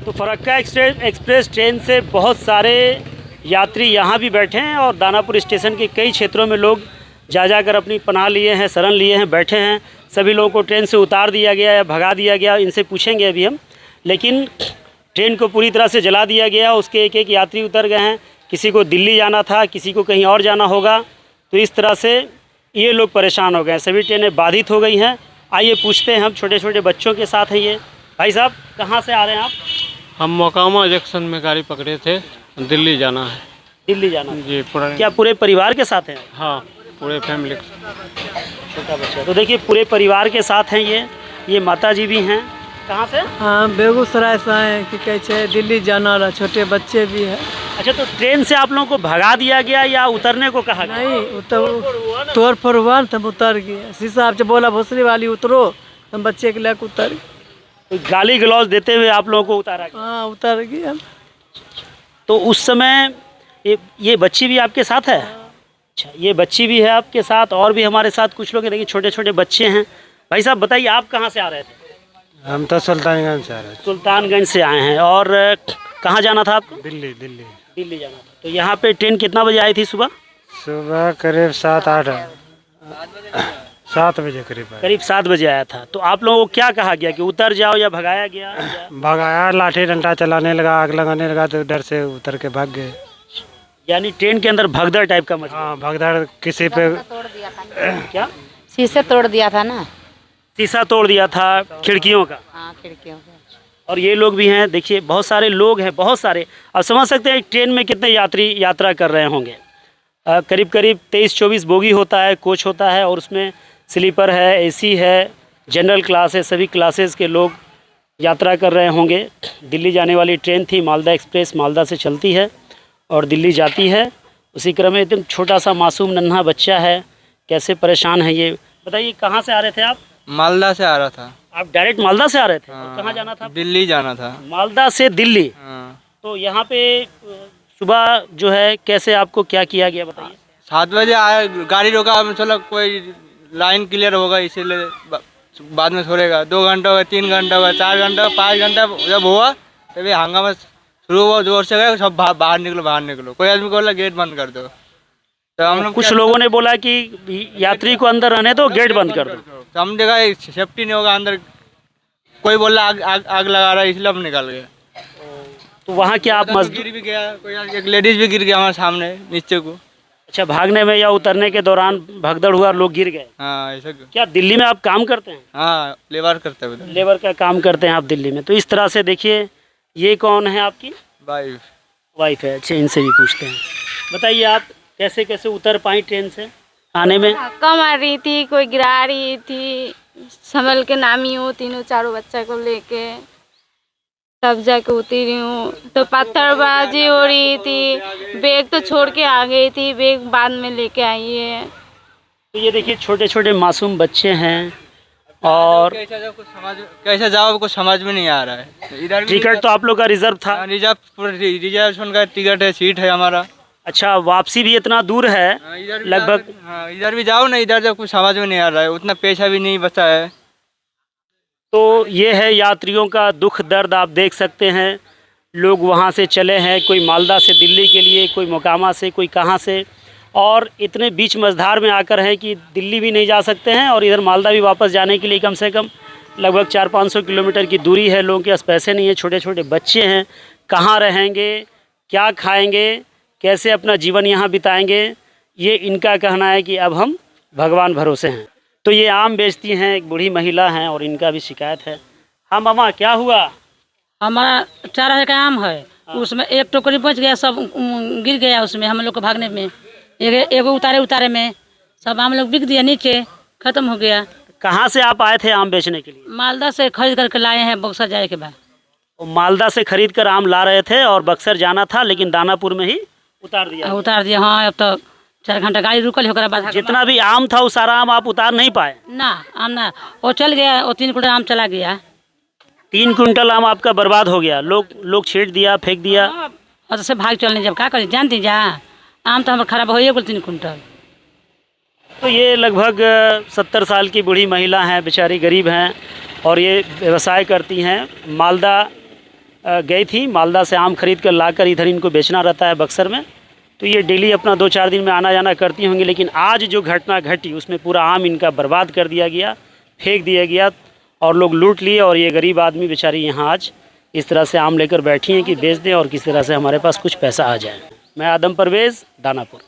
तो Farakka express train से बहुत सारे यात्री यहाँ भी बैठे हैं और दानापुर स्टेशन के कई क्षेत्रों में लोग जा कर अपनी पनाह लिए हैं, शरण लिए हैं, बैठे हैं। सभी लोगों को ट्रेन से उतार दिया गया या भगा दिया गया, इनसे पूछेंगे अभी हम। लेकिन ट्रेन को पूरी तरह से जला दिया गया, उसके एक एक यात्री उतर गए हैं। किसी को दिल्ली जाना था, किसी को कहीं और जाना होगा, तो इस तरह से ये लोग परेशान हो गए। सभी ट्रेनें बाधित हो गई हैं। आइए पूछते हैं, हम छोटे छोटे बच्चों के साथ हैं। ये भाई साहब कहाँ से आ रहे हैं आप? हम मोकामा जंक्शन में गाड़ी पकड़े थे, दिल्ली जाना है। दिल्ली जाना है जी, क्या पूरे परिवार के साथ हैं? हाँ, पूरे फैमिली। छोटा बच्चा, तो देखिए पूरे परिवार के साथ हैं। ये माता जी भी हैं। कहाँ से? हाँ, बेगूसराय से आए कि कहते दिल्ली जाना रहा, छोटे बच्चे भी है। अच्छा, तो ट्रेन से आप लोगों को भगा दिया गया या उतरने को कहा गया? नहीं, तोड़ फोड़ हुआ, तब उतर गए। शीशा आपसे बोला भोसरी वाली उतरो, तब बच्चे के लेकर उतर गए। तो गाली गलौज देते हुए आप लोगों को उतारा गया? हाँ, उतर गए। तो उस समय ये बच्ची भी आपके साथ है? अच्छा, ये बच्ची भी है आपके साथ, और भी हमारे साथ कुछ लोग हैं। देखिए छोटे छोटे बच्चे हैं। भाई साहब बताइए, आप कहाँ से आ रहे थे? हम तो सुल्तानगंज से आ रहे थे। सुल्तानगंज से आए हैं। और कहाँ जाना था आपको? दिल्ली जाना था। तो यहाँ पे ट्रेन कितना बजे आई थी सुबह? सुबह करीब 7 बजे करीब 7 बजे आया था। तो आप लोगों को क्या कहा गया कि उतर जाओ या भगाया गया? भगाया, लाठी डंडा चलाने लगा, आग लगाने लगा, तो डर से उतर के भाग गए। यानी ट्रेन के अंदर भगदड़ टाइप का मचा? हाँ, भगदड़। किसी पे क्या शीशे तोड़ दिया था ना? शीशा तोड़ दिया था खिड़कियों का? हाँ, खिड़कियों का। और ये लोग भी हैं, देखिए बहुत सारे लोग हैं, बहुत सारे। अब समझ सकते हैं ट्रेन में कितने यात्री यात्रा कर रहे होंगे। करीब करीब 23-24 बोगी होता है, कोच होता है, और उसमें स्लीपर है, एसी है, जनरल क्लास है, सभी क्लासेस के लोग यात्रा कर रहे होंगे। दिल्ली जाने वाली ट्रेन थी, मालदा एक्सप्रेस, मालदा से चलती है और दिल्ली जाती है। उसी क्रम में एकदम छोटा सा मासूम नन्हा बच्चा है, कैसे परेशान है ये बताइए। कहाँ से आ रहे थे आप? मालदा से आ रहा था। आप डायरेक्ट मालदा से आ रहे थे? हाँ, कहाँ जाना था? दिल्ली जाना था। मालदा से दिल्ली? हाँ। तो यहाँ पे सुबह जो है कैसे आपको क्या किया गया बताइए? 7 बजे आया, गाड़ी रोका, हम चलो कोई लाइन क्लियर होगा इसीलिए बाद में छोड़ेगा। 2 घंटा होगा, 3 घंटा होगा, 4 घंटा, 5 घंटा जब हुआ तभी हंगामा शुरू हुआ, जोर से गए सब बाहर निकलो। कोई आदमी को बोला गेट बंद कर दो, तो हम लोग कुछ लोगों ने बोला कि यात्री को अंदर रहने दो, गेट बंद कर दो। तो हम देखा सेफ्टी नहीं होगा अंदर, कोई बोला आग लगा रहा है, इसलिए हम निकल गए। तो वहाँ क्या आप गिर भी गया, कोई एक लेडीज भी गिर गया हमारे सामने नीचे को। अच्छा, भागने में या उतरने के दौरान भगदड़ हुआ, लोग गिर गए? हाँ, ऐसा। क्या दिल्ली में आप काम करते हैं? हाँ, लेबर करते हैं। लेबर का काम करते हैं आप दिल्ली में? तो इस तरह से देखिए, ये कौन है आपकी वाइफ है? अच्छा, इनसे भी पूछते हैं। बताइए आप कैसे कैसे उतर पाई ट्रेन से आने में? धक्का मार रही थी, कोई गिरा रही थी, संभल के नामी हूँ, 3-4 बच्चा को लेके तब जाके उतरी हूँ। तो पत्थरबाजी हो रही थी, बैग तो छोड़ के आ गई थी, बैग बाद में लेके आई है। तो ये देखिए छोटे छोटे मासूम बच्चे हैं, और कैसे जाओ कुछ समझ में नहीं आ रहा है। इधर टिकट तो आप लोग का रिजर्व था? रिजर्वेशन का टिकट है, सीट है हमारा। अच्छा, वापसी भी इतना दूर है लगभग? हाँ, इधर भी जाओ ना, इधर जब कुछ समझ में नहीं आ रहा है, उतना पैसा भी नहीं बचा है। तो ये है यात्रियों का दुख दर्द, आप देख सकते हैं। लोग वहाँ से चले हैं, कोई मालदा से दिल्ली के लिए, कोई मोकामा से, कोई कहाँ से, और इतने बीच मझधार में आकर हैं कि दिल्ली भी नहीं जा सकते हैं और इधर मालदा भी वापस जाने के लिए कम से कम लगभग 400-500 किलोमीटर की दूरी है। लोगों के पास पैसे नहीं है, छोटे छोटे बच्चे हैं, कहाँ रहेंगे, क्या खाएंगे, कैसे अपना जीवन यहाँ बिताएंगे, ये इनका कहना है कि अब हम भगवान भरोसे हैं। तो ये आम बेचती हैं, एक बूढ़ी महिला हैं, और इनका भी शिकायत है। हाँ मामा, क्या हुआ? हमारा 4 का आम है, उसमें एक टोकरी बच गया, सब गिर गया उसमें, हम लोग को भागने में, एगो उतारे में सब आम लोग बिक दिया, नीचे खत्म हो गया। कहाँ से आप आए थे आम बेचने के लिए? मालदा से खरीद करके लाए हैं, बक्सर जाए के बाद। मालदा से खरीद कर आम ला रहे थे और बक्सर जाना था, लेकिन दानापुर में ही उतार दिया? हाँ, अब तो 4 घंटा गाड़ी रुकल होकर बाद जितना भी आम था वो सारा आम आप उतार नहीं पाए? ना, आम ना, वो चल गया, वो 3 कुंटल आम चला गया। 3 कुंटल आम आपका बर्बाद हो गया? लोग छींट दिया, फेंक दिया? और से भाग चलने, जब क्या करें, जानती जा, आम तो हमारा खराब हो गया 3 कुंटल। तो ये लगभग 70 साल की बूढ़ी महिला हैं, बेचारी गरीब हैं, और ये व्यवसाय करती हैं। मालदा गई थी मालदा से आम खरीद कर लाकर इधर इनको बेचना रहता है बक्सर में। तो ये डेली अपना 2-4 दिन में आना जाना करती होंगी, लेकिन आज जो घटना घटी उसमें पूरा आम इनका बर्बाद कर दिया गया, फेंक दिया गया और लोग लूट लिए। और ये गरीब आदमी बेचारी यहाँ आज इस तरह से आम लेकर बैठी हैं कि बेच दें और किसी तरह से हमारे पास कुछ पैसा आ जाए। मैं आदम परवेज़, दानापुर।